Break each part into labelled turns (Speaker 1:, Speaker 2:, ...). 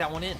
Speaker 1: that one in.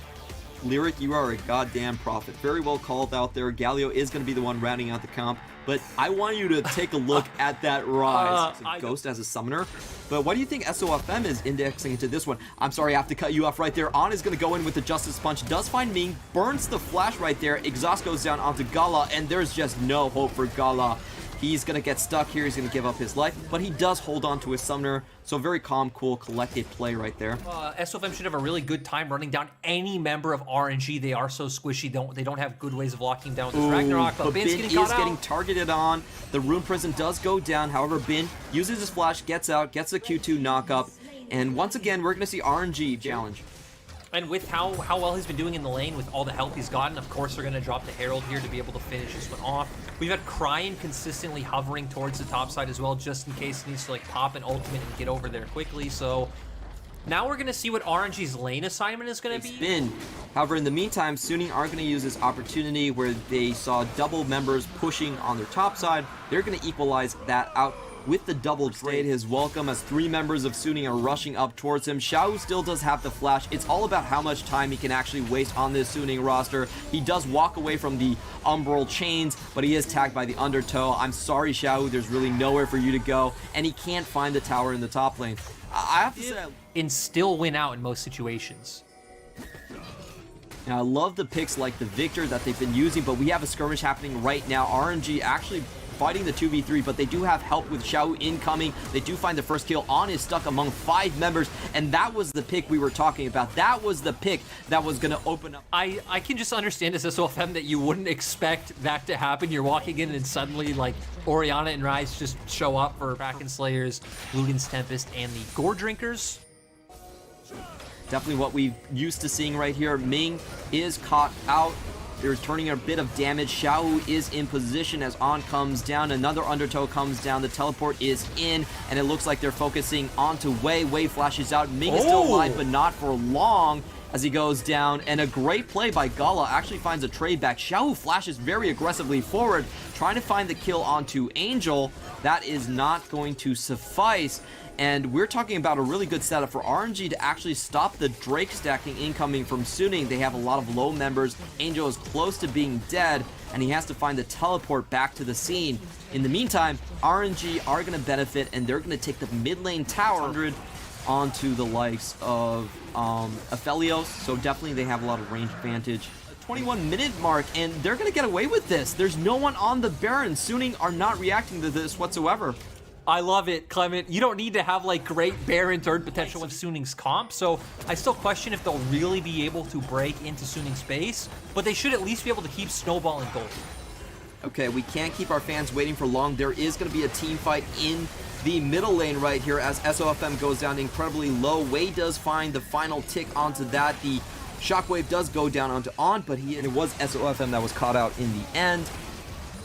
Speaker 2: Lyric, you are a goddamn prophet. Very well called out there. Galio is going to be the one rounding out the comp, but I want you to take a look at that rise. Ghost as a summoner, but what do you think SOFM is indexing into this one? I'm sorry, I have to cut you off right there. On is going to go in with the Justice Punch, does find Ming, burns the flash right there. Exhaust goes down onto Gala, and there's just no hope for Gala. He's going to get stuck here. He's going to give up his life, but he does hold on to his summoner. So very calm, cool, collected play right there.
Speaker 1: SOFM should have a really good time running down any member of RNG. They are so squishy. They don't have good ways of locking down this Ragnarok. But Bin is getting
Speaker 2: targeted on. The Rune Prison does go down. However, Bin uses his flash, gets out, gets the Q2 knockup. And once again, we're going to see RNG challenge.
Speaker 1: And with how well he's been doing in the lane, with all the help he's gotten, of course they're going to drop the Herald here to be able to finish this one off. We've had Cryin consistently hovering towards the top side as well, just in case he needs to like pop an ultimate and get over there quickly. So now we're going to see what RNG's lane assignment is going to be.
Speaker 2: Bin. However, in the meantime, Suning are going to use this opportunity where they saw double members pushing on their top side. They're going to equalize that out with the double trade. His welcome as 3 members of Suning are rushing up towards him. Xiao still does have the flash. It's all about how much time he can actually waste on this Suning roster. He does walk away from the umbral chains, but he is tagged by the undertow. I'm sorry, Xiao, there's really nowhere for you to go, and he can't find the tower in the top lane. I have to say,
Speaker 1: and still win out in most situations.
Speaker 2: Now, I love the picks like the Victor that they've been using, but we have a skirmish happening right now. RNG actually fighting the 2v3, but they do have help with Xiao incoming. They do find the first kill. On is stuck among 5 members, and that was the pick we were talking about. That was the pick that was going to open up.
Speaker 1: I can just understand as SOFM that you wouldn't expect that to happen. You're walking in and suddenly like Orianna and Ryze just show up for Kraken Slayers, Lugan's Tempest, and the Gore Drinkers.
Speaker 2: Definitely what we're used to seeing right here. Ming is caught out. They're turning a bit of damage. Xiao is in position as On comes down. Another undertow comes down. The teleport is in, and it looks like they're focusing onto Wei. Wei flashes out. Ming is still alive, but not for long as he goes down. And a great play by Gala actually finds a trade back. Xiao flashes very aggressively forward, trying to find the kill onto Angel. That is not going to suffice. And we're talking about a really good setup for RNG to actually stop the Drake stacking incoming from Suning. They have a lot of low members. Angel is close to being dead, and he has to find the teleport back to the scene. In the meantime, RNG are going to benefit, and they're going to take the mid lane tower 100 onto the likes of Aphelios. So definitely they have a lot of range advantage. 21-minute mark, and they're going to get away with this. There's no one on the Baron. Suning are not reacting to this whatsoever.
Speaker 1: I love it, Clement. You don't need to have like great Baron third potential with Suning's comp, so I still question if they'll really be able to break into Suning's space, but they should at least be able to keep snowballing gold.
Speaker 2: Okay, we can't keep our fans waiting for long. There is going to be a team fight in the middle lane right here as SOFM goes down incredibly low. Wei does find the final tick onto that. The shockwave does go down onto On, but it was SOFM that was caught out in the end.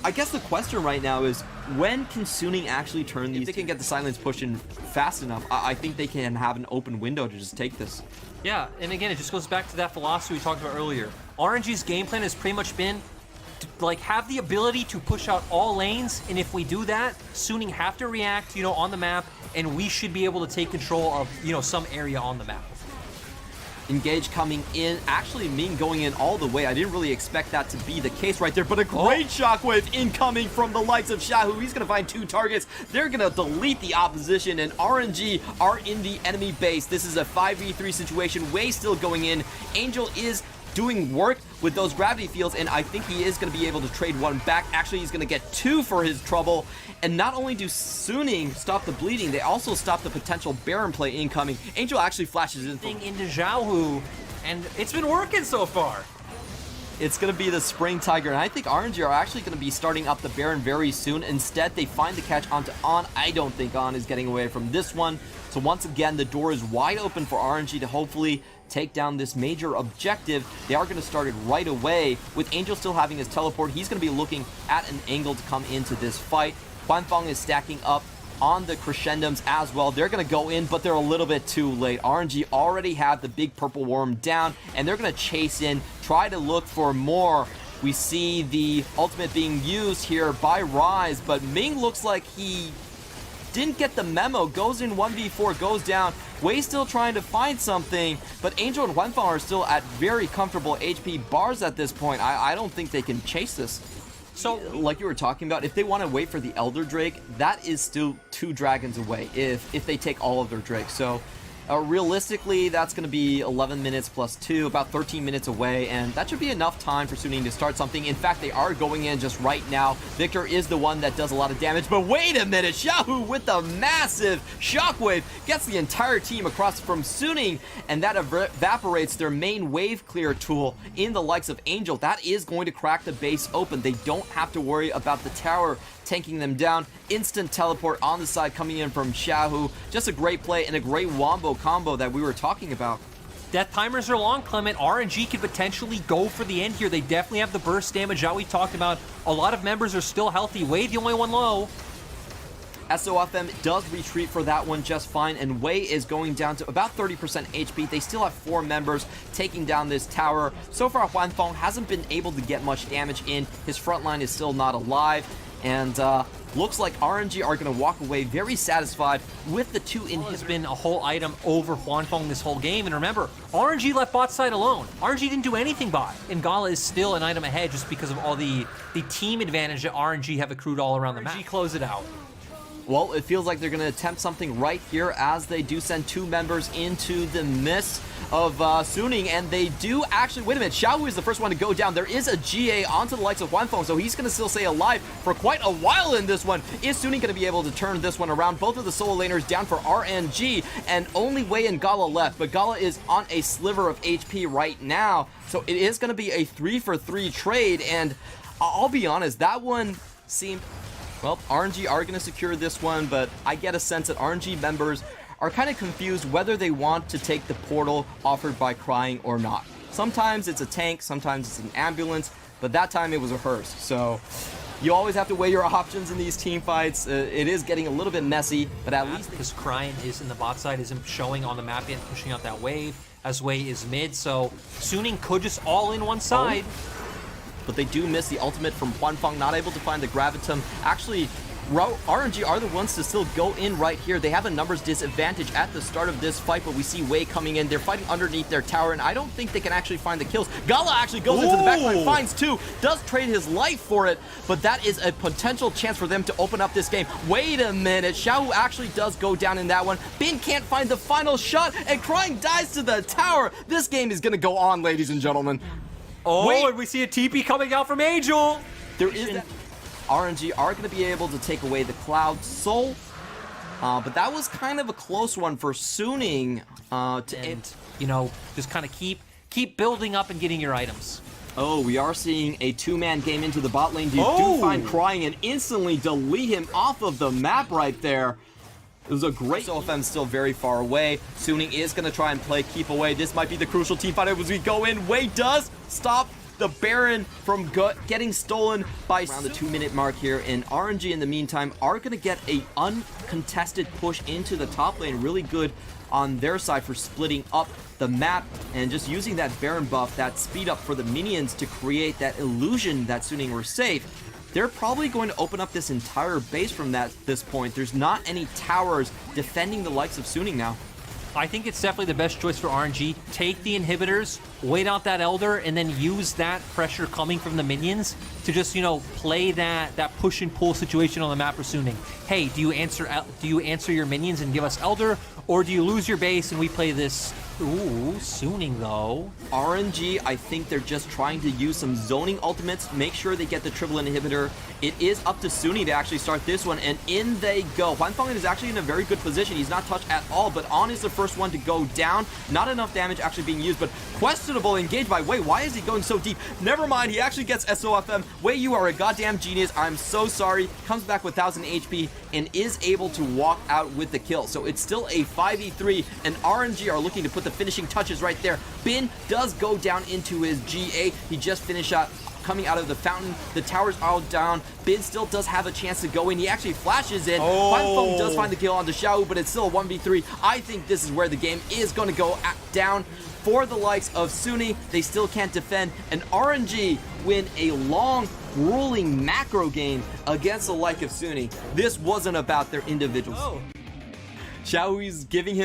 Speaker 2: I guess the question right now is, when can Suning actually turn these? If they can get the silence pushed in fast enough, I think they can have an open window to just take this.
Speaker 1: Yeah, and again, it just goes back to that philosophy we talked about earlier. RNG's game plan has pretty much been to like have the ability to push out all lanes, and if we do that, Suning have to react, on the map, and we should be able to take control of, some area on the map.
Speaker 2: Engage coming in. Actually, Ming going in all the way. I didn't really expect that to be the case right there, but a great shockwave incoming from the likes of Shahu. He's going to find 2 targets. They're going to delete the opposition, and RNG are in the enemy base. This is a 5v3 situation. Wei still going in. Angel is doing work with those gravity fields, and I think he is going to be able to trade 1 back. Actually, he's going to get 2 for his trouble. And not only do Suning stop the bleeding, they also stop the potential Baron play incoming. Angel actually flashes in
Speaker 1: into Xiaohu, and it's been working so far.
Speaker 2: It's going to be the Spring Tiger, and I think RNG are actually going to be starting up the Baron very soon. Instead, they find the catch onto On. I don't think On is getting away from this one. So once again, the door is wide open for RNG to hopefully take down this major objective. They are going to start it right away. With Angel still having his teleport, he's going to be looking at an angle to come into this fight. Huanfeng is stacking up on the crescendoms as well. They're going to go in, but they're a little bit too late. RNG already have the big purple worm down, and they're going to chase in, try to look for more. We see the ultimate being used here by Ryze, but Ming looks like he didn't get the memo. Goes in 1v4, goes down. Wei's still trying to find something, but Angel and Huanfeng are still at very comfortable HP bars at this point. I don't think they can chase this. So, like you were talking about, if they want to wait for the Elder Drake, that is still 2 dragons away if they take all of their drakes. So, realistically, that's going to be 11 minutes plus 2, about 13 minutes away, and that should be enough time for Suning to start something. In fact, they are going in just right now. Victor is the one that does a lot of damage, but wait a minute, Xiaohu with the massive shockwave gets the entire team across from Suning, and that evaporates their main wave clear tool in the likes of Angel. That is going to crack the base open. They don't have to worry about the tower tanking them down. Instant teleport on the side coming in from Xiaohu. Just a great play and a great wombo combo that we were talking about.
Speaker 1: Death timers are long, Clement. RNG could potentially go for the end here. They definitely have the burst damage that we talked about. A lot of members are still healthy. Wei, the only one low.
Speaker 2: SOFM does retreat for that one just fine, and Wei is going down to about 30% HP. They still have 4 members taking down this tower. So far, Huanfeng hasn't been able to get much damage in. His front line is still not alive. And looks like RNG are going to walk away very satisfied with the 2 inhibitors.
Speaker 1: Has been a whole item over Huanfeng this whole game. And remember, RNG left bot side alone. RNG didn't do anything bot. And Gala is still an item ahead just because of all the team advantage that RNG have accrued all around the map. RNG close it out.
Speaker 2: Well, it feels like they're going to attempt something right here as they do send 2 members into the midst of Suning, and they do actually, wait a minute, Xiaohu is the first one to go down. There is a GA onto the likes of Huanfeng, so he's going to still stay alive for quite a while in this one. Is Suning going to be able to turn this one around? Both of the solo laners down for RNG, and only Wei and Gala left, but Gala is on a sliver of HP right now, so it is going to be a 3-for-3 trade, and I'll be honest, that one seemed... Well, RNG are going to secure this one, but I get a sense that RNG members are kind of confused whether they want to take the portal offered by Crying or not. Sometimes it's a tank, sometimes it's an ambulance, but that time it was a hearse. So you always have to weigh your options in these team fights. It is getting a little bit messy, but at least...
Speaker 1: Because Crying is in the bot side, isn't showing on the map yet, pushing out that wave, as Wei is mid, so Suning could just all in one side.
Speaker 2: But they do miss the ultimate from Huanfeng, not able to find the Gravitum. Actually, RNG are the ones to still go in right here. They have a numbers disadvantage at the start of this fight, but we see Wei coming in. They're fighting underneath their tower, and I don't think they can actually find the kills. Gala actually goes into the backline, finds 2, does trade his life for it, but that is a potential chance for them to open up this game. Wait a minute, Xiaohu actually does go down in that one. Bin can't find the final shot, and Crying dies to the tower. This game is going to go on, ladies and gentlemen.
Speaker 1: Oh,
Speaker 2: Wait.
Speaker 1: and we see a TP coming out from Angel.
Speaker 2: There is that. RNG are going to be able to take away the Cloud Soul, but that was kind of a close one for Suning
Speaker 1: you know, just kind of keep building up and getting your items.
Speaker 2: Oh, we are seeing a 2-man game into the bot lane. You do find Crying and instantly delete him off of the map right there. It was a great... SOFM still very far away. Suning is going to try and play keep away. This might be the crucial team fight as we go in. Wei does stop the Baron from getting stolen by around the 2-minute mark here. And RNG in the meantime are going to get a uncontested push into the top lane. Really good on their side for splitting up the map and just using that Baron buff, that speed up for the minions to create that illusion that Suning were safe. They're probably going to open up this entire base from this point. There's not any towers defending the likes of Suning now.
Speaker 1: I think it's definitely the best choice for RNG. Take the inhibitors, wait out that Elder, and then use that pressure coming from the minions to just, you know, play that push and pull situation on the map for Suning. Hey, do you answer your minions and give us Elder, or do you lose your base and we play this? Ooh, Suning though.
Speaker 2: RNG, I think they're just trying to use some zoning ultimates, make sure they get the triple inhibitor. It is up to Suning to actually start this one, and in they go. Huanfeng is actually in a very good position. He's not touched at all, but On is the first one to go down. Not enough damage actually being used, but questionable engage by Wei. Why is he going so deep? Never mind, he actually gets SOFM. Wei, you are a goddamn genius. I'm so sorry. Comes back with 1000 HP and is able to walk out with the kill. So it's still a 5v3, and RNG are looking to put the finishing touches right there. Bin does go down into his GA. He just finished out coming out of the fountain. The tower's all down. Bin still does have a chance to go in. He actually flashes in. Huanfeng does find the kill onto Xiaohu, but it's still a 1v3. I think this is where the game is going to go down for the likes of Suning. They still can't defend, and RNG win a long, grueling macro game against the like of Suning. This wasn't about their individuals. Xiaohui's giving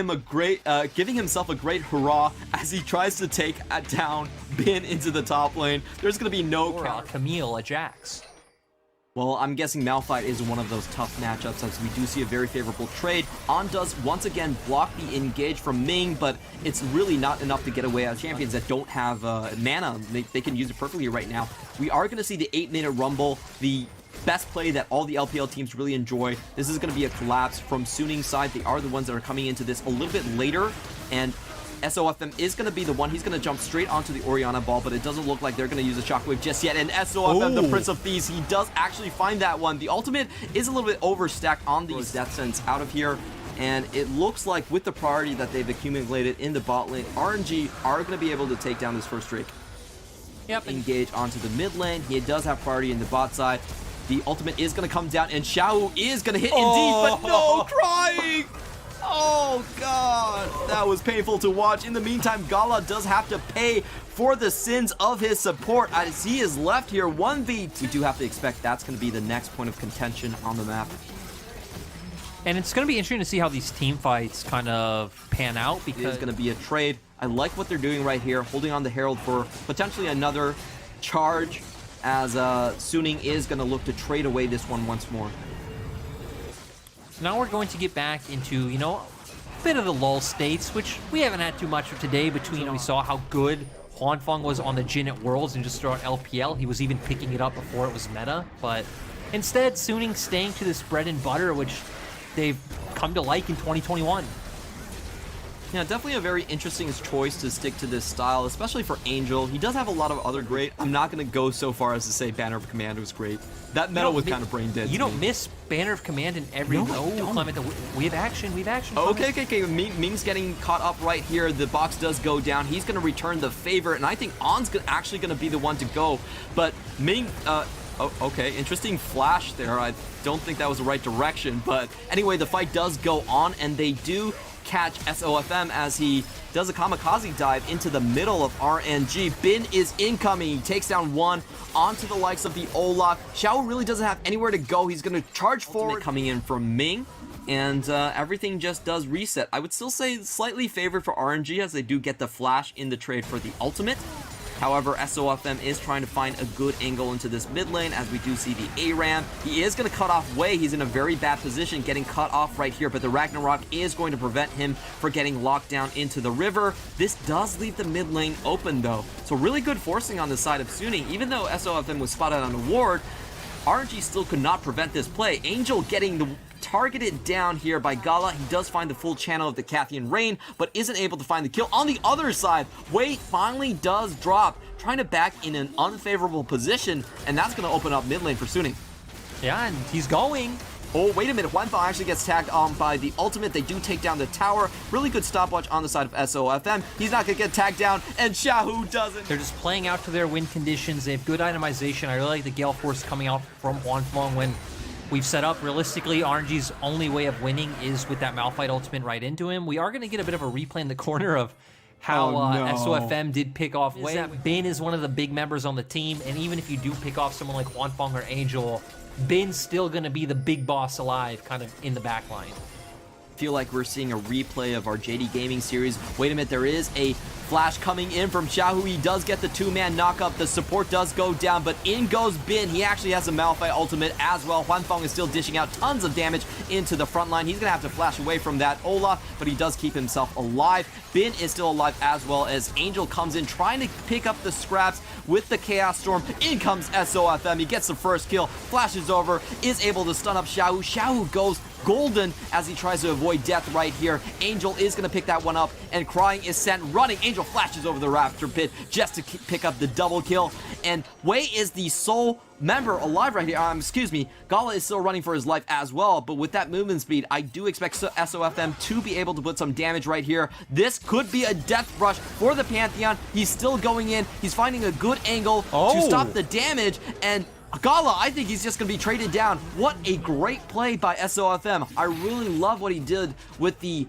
Speaker 2: himself a great hurrah as he tries to take down Bin into the top lane. There's going to be no
Speaker 1: Or
Speaker 2: counter.
Speaker 1: Camille, a Jax.
Speaker 2: Well, I'm guessing Malphite is one of those tough matchups as we do see a very favorable trade. On does once again block the engage from Ming, but it's really not enough to get away as champions that don't have mana. They can use it perfectly right now. We are going to see the 8-minute rumble, the best play that all the LPL teams really enjoy. This is going to be a collapse from Suning's side. They are the ones that are coming into this a little bit later, and SOFM is going to be the one. He's going to jump straight onto the Orianna ball, but it doesn't look like they're going to use a shockwave just yet. And SOFM, the Prince of Thieves, he does actually find that one. The ultimate is a little bit overstacked on these Death Sense out of here. And it looks like with the priority that they've accumulated in the bot lane, RNG are going to be able to take down this first Drake.
Speaker 1: Yep.
Speaker 2: Engage onto the mid lane. He does have priority in the bot side. The ultimate is going to come down, and Xiaohu is going to hit indeed, but no, crying! Oh god, that was painful to watch. In the meantime, Gala does have to pay for the sins of his support as he is left here 1v2. We do have to expect that's going to be the next point of contention on the map.
Speaker 1: And it's going to be interesting to see how these team fights kind of pan out, because
Speaker 2: It is going to be a trade. I like what they're doing right here, holding on the Herald for potentially another charge, as Suning is going to look to trade away this one once more.
Speaker 1: now we're going to get back into, you know, a bit of the lull states, which we haven't had too much of today. Between we saw how good Huanfeng was on the Jin at Worlds and just throughout LPL. He was even picking it up before it was meta, but instead Suning staying to this bread and butter, which they've come to like in 2021.
Speaker 2: Yeah, definitely a very interesting choice to stick to this style, especially for Angel. He does have a lot of other great. I'm not going to go so far as to say Banner of Command was great. That meta was kind of brain dead.
Speaker 1: You don't miss Banner of Command in every Clement. We have action. We have action.
Speaker 2: Okay. Ming's getting caught up right here. The box does go down. He's going to return the favor, and I think On's actually going to be the one to go. But Ming, okay, interesting flash there. I don't think that was the right direction. But anyway, the fight does go on, and they do catch SOFM as he does a kamikaze dive into the middle of RNG. Bin is incoming. He takes down one onto the likes of the Olaf. Xiao really doesn't have anywhere to go. He's going to charge forward. Coming in from Ming, and everything just does reset. I would still say slightly favored for RNG as they do get the flash in the trade for the ultimate. However, SOFM is trying to find a good angle into this mid lane as we do see the ARAM. He is going to cut off Wei. He's in a very bad position getting cut off right here, but the Ragnarok is going to prevent him from getting locked down into the river. This does leave the mid lane open though. So really good forcing on the side of Suning. Even though SOFM was spotted on a ward, RNG still could not prevent this play. Angel getting the targeted down here by Gala. He does find the full channel of the Cathian Rain, but isn't able to find the kill. On the other side, Wei finally does drop, trying to back in an unfavorable position, and that's going to open up mid lane for Suning.
Speaker 1: Yeah, and he's going.
Speaker 2: Oh, wait a minute. Huanfeng actually gets tagged on by the ultimate. They do take down the tower. Really good stopwatch on the side of SOFM. He's not going to get tagged down, and Xiaohu doesn't.
Speaker 1: They're just playing out to their win conditions. They have good itemization. I really like the Gale Force coming out from Huanfeng when we've set up. Realistically, RNG's only way of winning is with that Malphite ultimate right into him. We are going to get a bit of a replay in the corner of how SOFM did pick off Wei. Bin is one of the big members on the team, and even if you do pick off someone like Huanfeng or Angel, Bin's still going to be the big boss alive kind of in the back line.
Speaker 2: Feel like we're seeing a replay of our JD Gaming series. Wait a minute, there is a flash coming in from Xiaohu. He does get the two-man knockup. The support does go down, but in goes Bin. He actually has a Malphite ultimate as well. Huanfeng is still dishing out tons of damage into the front line. He's going to have to flash away from that Olaf, but he does keep himself alive. Bin is still alive as well as Angel comes in trying to pick up the scraps with the Chaos Storm. In comes SOFM. He gets the first kill, flashes over, is able to stun up Xiaohu. Xiaohu goes golden as he tries to avoid death right here. Angel is going to pick that one up, and Crying is sent running. Angel flashes over the Raptor Pit just to pick up the double kill, and Wei is the sole member alive right here. Excuse me, Gala is still running for his life as well, but with that movement speed, I do expect SOFM to be able to put some damage right here. This could be a death rush for the Pantheon. He's still going in. He's finding a good angle to stop the damage, and Gala, I think he's just going to be traded down. What a great play by SOFM. I really love what he did with the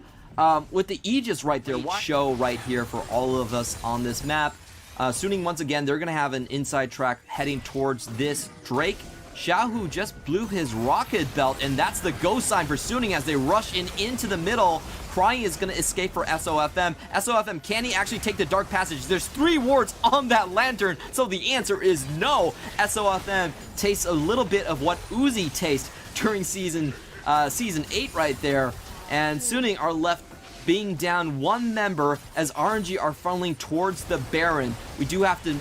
Speaker 2: Aegis right there. Show right here for all of us on this map. Suning, once again, they're going to have an inside track heading towards this Drake. Xiaohu just blew his rocket belt, and that's the go sign for Suning as they rush into the middle. Crying is going to escape for SOFM. SOFM, can he actually take the dark passage? There's 3 wards on that lantern, so the answer is no. SOFM tastes a little bit of what Uzi tastes during season 8 right there, and Suning are left being down 1 member as RNG are funneling towards the Baron. We do have to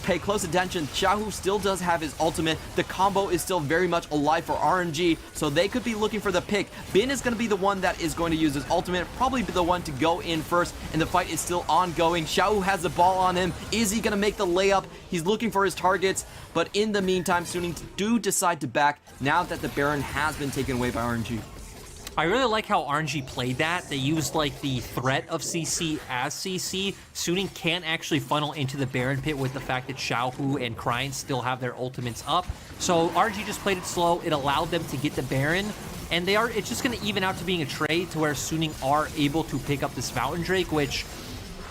Speaker 2: pay close attention. Xiaohu still does have his ultimate. The combo is still very much alive for RNG, so they could be looking for the pick. Bin is going to be the one that is going to use his ultimate, probably be the one to go in first, and the fight is still ongoing. Xiaohu has the ball on him. Is he going to make the layup? He's looking for his targets, but in the meantime, Suning do decide to back now that the Baron has been taken away by RNG.
Speaker 1: I really like how RNG played that. They used like the threat of CC as CC. Suning can't actually funnel into the Baron pit with the fact that Xiaohu and Cryin still have their ultimates up. So RNG just played it slow. It allowed them to get the Baron. And it's just going to even out to being a trade to where Suning are able to pick up this Fountain Drake, which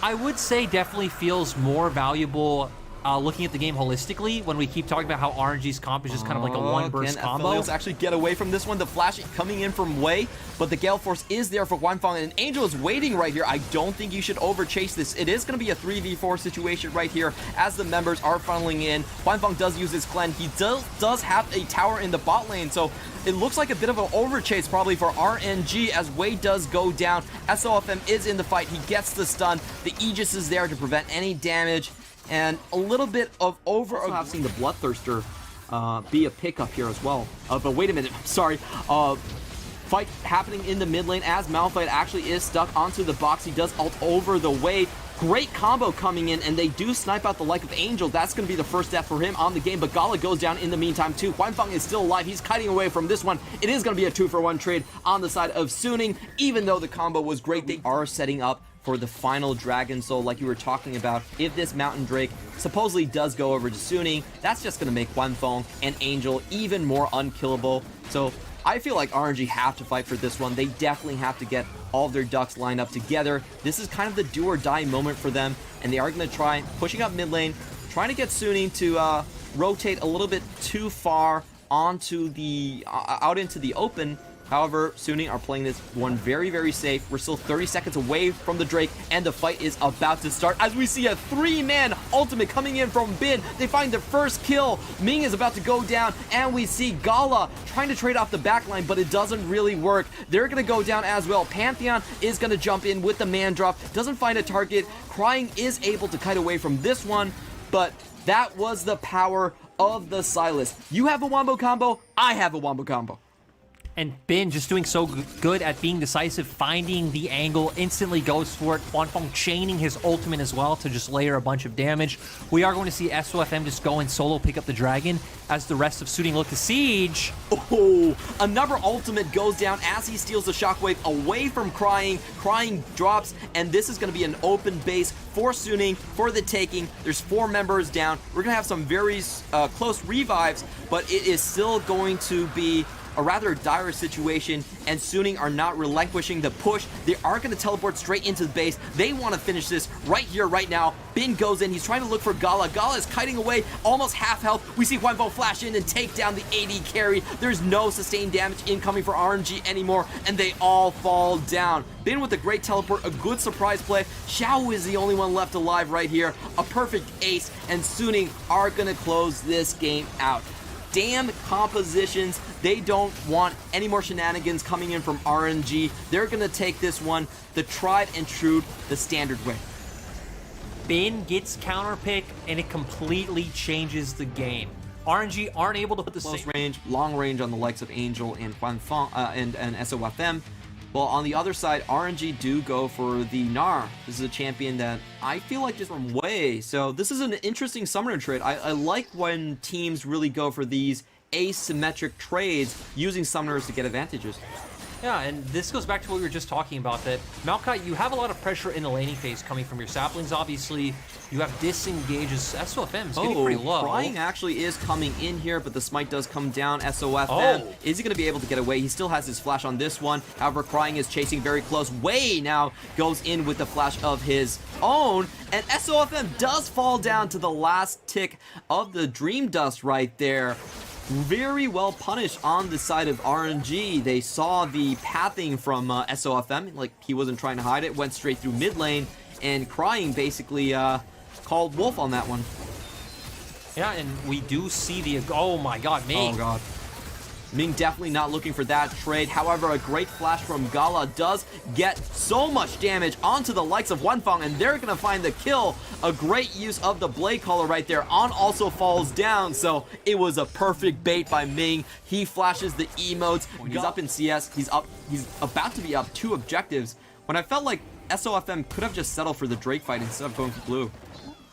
Speaker 1: I would say definitely feels more valuable looking at the game holistically when we keep talking about how RNG's comp is just kind of like a one-burst combo.
Speaker 2: Can actually get away from this one? The flash coming in from Wei, but the Gale Force is there for Wanfeng, and Angel is waiting right here. I don't think you should over-chase this. It is going to be a 3v4 situation right here as the members are funneling in. Wanfeng does use his cleanse. He does have a tower in the bot lane, so it looks like a bit of an over-chase probably for RNG as Wei does go down. SOFM is in the fight. He gets the stun. The Aegis is there to prevent any damage. And a little bit of I've seen the Bloodthirster be a pickup here as well. But wait a minute, sorry. Fight happening in the mid lane as Malphite actually is stuck onto the box. He does ult over the wave. Great combo coming in, and they do snipe out the like of Angel. That's going to be the first death for him on the game, but Gala goes down in the meantime too. Wanfeng is still alive. He's kiting away from this one. It is going to be a 2-for-1 trade on the side of Suning. Even though the combo was great, they are setting up for the final Dragon Soul like you were talking about. If this Mountain Drake supposedly does go over to Suning, that's just going to make Wanfeng and Angel even more unkillable. So I feel like RNG have to fight for this one. They definitely have to get all of their ducks lined up together. This is kind of the do or die moment for them, and they are going to try pushing up mid lane, trying to get Suning to rotate a little bit too far onto the out into the open. However, Suning are playing this one very, very safe. We're still 30 seconds away from the Drake, and the fight is about to start as we see a 3-man ultimate coming in from Bin. They find their first kill. Ming is about to go down, and we see Gala trying to trade off the backline, but it doesn't really work. They're going to go down as well. Pantheon is going to jump in with the man drop. Doesn't find a target. Crying is able to kite away from this one, but that was the power of the Sylas. You have a Wombo combo. I have a Wombo combo.
Speaker 1: And Bin just doing so good at being decisive, finding the angle, instantly goes for it. Wanfeng chaining his ultimate as well to just layer a bunch of damage. We are going to see SOFM just go and solo pick up the dragon as the rest of Suning look to siege.
Speaker 2: Oh, another ultimate goes down as he steals the shockwave away from Crying. Crying drops, and this is going to be an open base for Suning for the taking. There's 4 members down. We're going to have some very close revives, but it is still going to be a rather dire situation, and Suning are not relinquishing the push. They are going to teleport straight into the base. They want to finish this right here, right now. Bin goes in. He's trying to look for Gala. Gala is kiting away, almost half health. We see Wanfeng flash in and take down the AD carry. There's no sustained damage incoming for RNG anymore, and they all fall down. Bin with a great teleport, a good surprise play. Xiao is the only one left alive right here. A perfect ace, and Suning are going to close this game out. Damn compositions. They don't want any more shenanigans coming in from RNG. They're going to take this one the tried and true, the standard way.
Speaker 1: Bin gets counterpick, and it completely changes the game. RNG aren't able to put the
Speaker 2: close
Speaker 1: same
Speaker 2: range, long range on the likes of Angel and Wanfeng and SOFM. Well, on the other side, RNG do go for the Gnar. This is a champion that I feel like just from Wei. So this is an interesting summoner trade. I like when teams really go for these asymmetric trades using summoners to get advantages.
Speaker 1: Yeah, and this goes back to what we were just talking about, that Maokai, you have a lot of pressure in the laning phase coming from your saplings, obviously. You have disengages. SOFM is getting pretty low.
Speaker 2: Crying actually is coming in here, but the smite does come down. SOFM, is he going to be able to get away? He still has his flash on this one. However, Crying is chasing very close. Wei now goes in with the flash of his own, and SOFM does fall down to the last tick of the Dream Dust right there. very well punished on the side of RNG. They saw the pathing from SOFM, like he wasn't trying to hide it, went straight through mid lane, and Crying basically called wolf on that one.
Speaker 1: Yeah, and we do see the, oh my god, Ming.
Speaker 2: Oh god. Ming definitely not looking for that trade. However, a great flash from Gala does get so much damage onto the likes of Wanfeng, and they're going to find the kill. A great use of the Blade Caller right there. On also falls down, so it was a perfect bait by Ming. He flashes the emotes. When he's up in CS, he's about to be up 2 objectives. When I felt like SOFM could have just settled for the Drake fight instead of going for blue.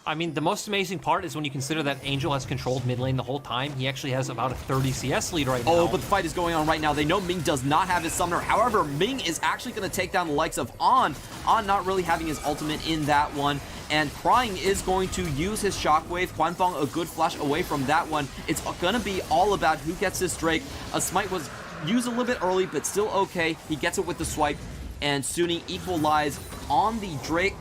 Speaker 1: I mean, the most amazing part is when you consider that Angel has controlled mid lane the whole time. He actually has about a 30 CS lead right now.
Speaker 2: Oh, but the fight is going on right now. They know Ming does not have his summoner. However, Ming is actually going to take down the likes of On not really having his ultimate in that one. And Crying is going to use his Shockwave. Wanfeng a good flash away from that one. It's going to be all about who gets this Drake. A smite was used a little bit early, but still okay. He gets it with the swipe. And Sunny equalize on the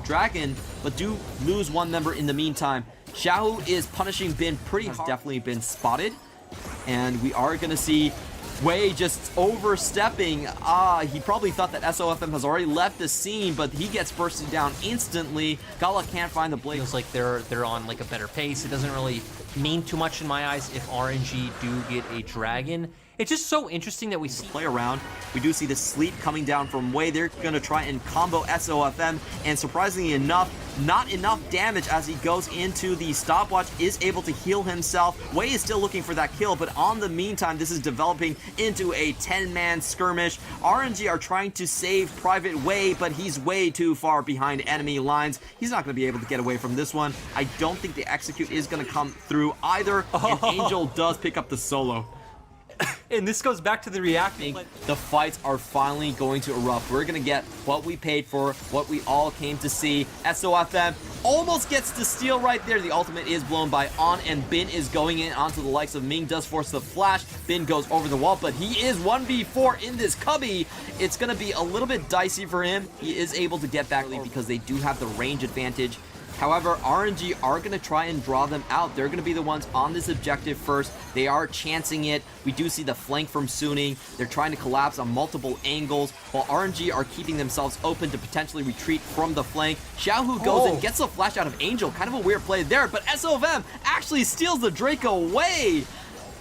Speaker 2: Dragon, but do lose one member in the meantime. Xiaohu is punishing Bin pretty hard. Has definitely been spotted. And we are going to see Wei just overstepping. He probably thought that SOFM has already left the scene, but he gets bursted down instantly. Gala can't find the blade.
Speaker 1: Feels like they're on like a better pace. It doesn't really mean too much in my eyes if RNG do get a Dragon. It's just so interesting that we see
Speaker 2: play around. We do see the sleep coming down from Wei. They're going to try and combo SOFM, and surprisingly enough, not enough damage as he goes into the stopwatch, is able to heal himself. Wei is still looking for that kill, but on the meantime, this is developing into a 10-man skirmish. RNG are trying to save Private Wei, but he's way too far behind enemy lines. He's not going to be able to get away from this one. I don't think the execute is going to come through either, and Angel does pick up the solo.
Speaker 1: And this goes back to the reacting.
Speaker 2: The fights are finally going to erupt. We're going to get what we paid for, what we all came to see. SOFM almost gets the steal right there. The ultimate is blown by On, and Bin is going in onto the likes of Ming. Does force the flash. Bin goes over the wall, but he is 1v4 in this cubby. It's going to be a little bit dicey for him. He is able to get back because they do have the range advantage. However, RNG are going to try and draw them out. They're going to be the ones on this objective first. They are chancing it. We do see the flank from Suning. They're trying to collapse on multiple angles, while RNG are keeping themselves open to potentially retreat from the flank. Xiaohu goes and gets a flash out of Angel. Kind of a weird play there, but SOFM actually steals the Drake away.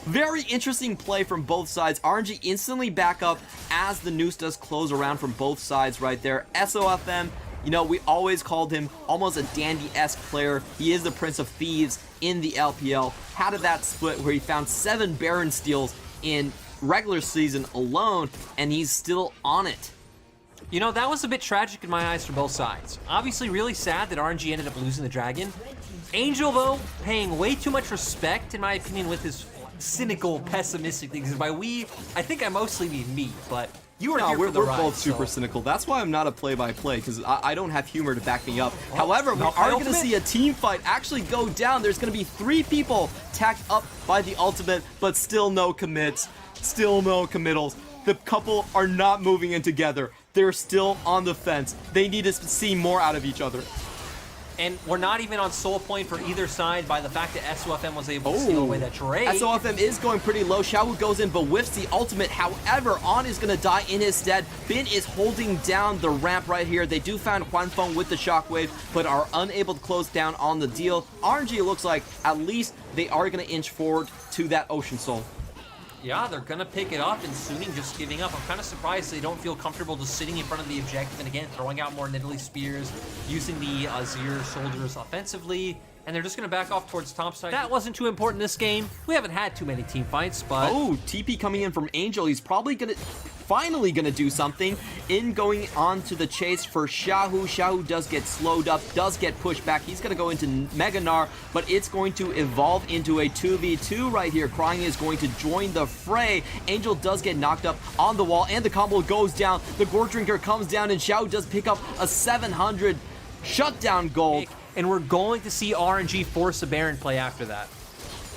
Speaker 2: Very interesting play from both sides. RNG instantly back up as the noose does close around from both sides right there. SOFM, you know, we always called him almost a Dandy-esque player. He is the Prince of Thieves in the LPL. How did that split where he found 7 Baron steals in regular season alone, and he's still on it?
Speaker 1: You know, that was a bit tragic in my eyes for both sides. Obviously really sad that RNG ended up losing the Dragon. Angel, though, paying way too much respect, in my opinion, with his cynical, pessimistic things. By we, I think I mostly mean me, but you were here for the ride,
Speaker 2: both super cynical. That's why I'm not a play-by-play, because I don't have humor to back me up. However, we are going to see a team fight actually go down. There's going to be 3 people tacked up by the ultimate, but still no commits. Still no committals. The couple are not moving in together. They're still on the fence. They need to see more out of each other.
Speaker 1: And we're not even on soul point for either side by the fact that SOFM was able to steal away that Drake.
Speaker 2: SOFM is going pretty low. Xiaohu goes in but whiffs the ultimate. However, On is going to die in his stead. Bin is holding down the ramp right here. They do find Wanfeng with the shockwave, but are unable to close down on the deal. RNG looks like at least they are going to inch forward to that Ocean Soul.
Speaker 1: Yeah, they're going to pick it up, and Suning just giving up. I'm kind of surprised they don't feel comfortable just sitting in front of the objective and, again, throwing out more Nidalee Spears, using the Azir soldiers offensively, and they're just going to back off towards topside. That wasn't too important this game. We haven't had too many team fights, but...
Speaker 2: Oh, TP coming in from Angel. He's probably finally going to do something in going on to the chase for Xiaohu. Xiaohu does get slowed up, does get pushed back. He's going to go into Mega Gnar, but it's going to evolve into a 2v2 right here. Crying is going to join the fray. Angel does get knocked up on the wall, and the combo goes down. The Gore Drinker comes down, and Xiaohu does pick up a 700 shutdown gold.
Speaker 1: And we're going to see RNG force a Baron play after that.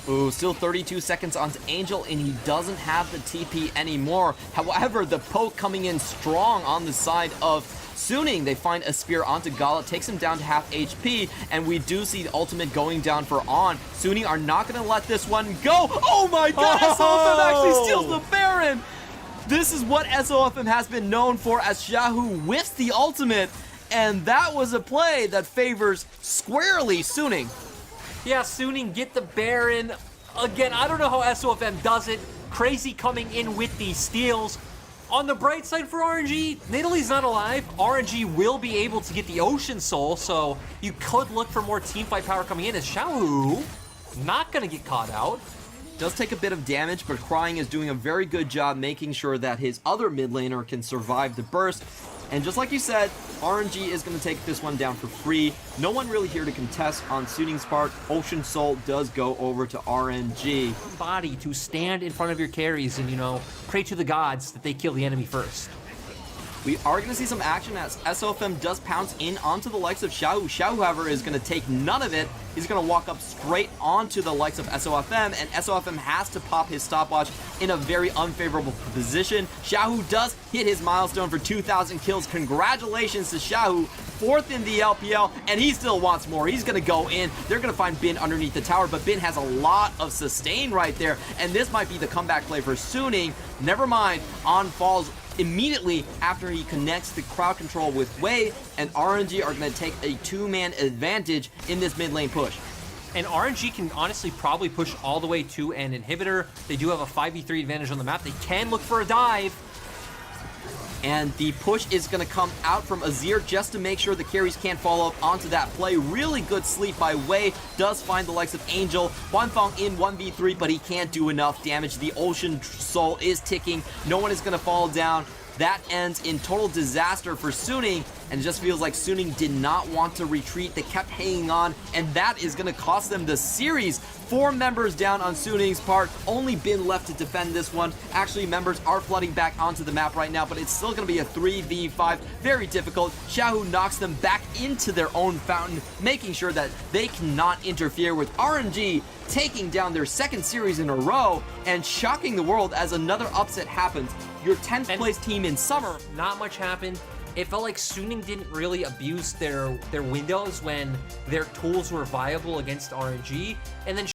Speaker 2: Ooh, still 32 seconds onto Angel, and he doesn't have the TP anymore. However, the poke coming in strong on the side of Suning. They find a spear onto Gala, takes him down to half HP, and we do see the ultimate going down for On. Suning are not going to let this one go. Oh my god, SOFM actually steals the Baron! This is what SOFM has been known for, as Xiaohu whiffs the ultimate, and that was a play that favors squarely Suning.
Speaker 1: Yeah, Suning get the Baron. Again, I don't know how SOFM does it. Crazy coming in with these steals. On the bright side for RNG, Nidalee's not alive. RNG will be able to get the Ocean Soul, so you could look for more teamfight power coming in, as Xiaohu not going to get caught out.
Speaker 2: Does take a bit of damage, but Crying is doing a very good job making sure that his other mid laner can survive the burst. And just like you said, RNG is going to take this one down for free. No one really here to contest on Suning's part. Ocean Soul does go over to RNG.
Speaker 1: Body to stand in front of your carries and, you know, pray to the gods that they kill the enemy first.
Speaker 2: We are going to see some action as SOFM does pounce in onto the likes of Xiaohu. Xiaohu, however, is going to take none of it. He's going to walk up straight onto the likes of SOFM, and SOFM has to pop his stopwatch in a very unfavorable position. Xiaohu does hit his milestone for 2,000 kills. Congratulations to Xiaohu, 4th in the LPL, and he still wants more. He's going to go in. They're going to find Bin underneath the tower, but Bin has a lot of sustain right there, and this might be the comeback play for Suning. Never mind, On falls immediately after he connects the crowd control with Wei, and RNG are going to take a 2-man advantage in this mid lane push.
Speaker 1: And RNG can honestly probably push all the way to an inhibitor. They do have a 5v3 advantage on the map. They can look for a dive.
Speaker 2: And the push is going to come out from Azir just to make sure the carries can't follow up onto that play. Really good sleep by Wei. Does find the likes of Angel. Huanfeng in 1v3, but he can't do enough damage. The Ocean Soul is ticking. No one is going to fall down. That ends in total disaster for Suning, and it just feels like Suning did not want to retreat. They kept hanging on, and that is going to cost them the series. 4 members down on Suning's part. Only Bin left to defend this one. Actually, members are flooding back onto the map right now, but it's still going to be a 3v5. Very difficult. Xiaohu knocks them back into their own fountain, making sure that they cannot interfere with RNG, taking down their 2nd series in a row, and shocking the world as another upset happens. Your 10th place team in summer.
Speaker 1: Not much happened. It felt like Suning didn't really abuse their windows when their tools were viable against RNG, and then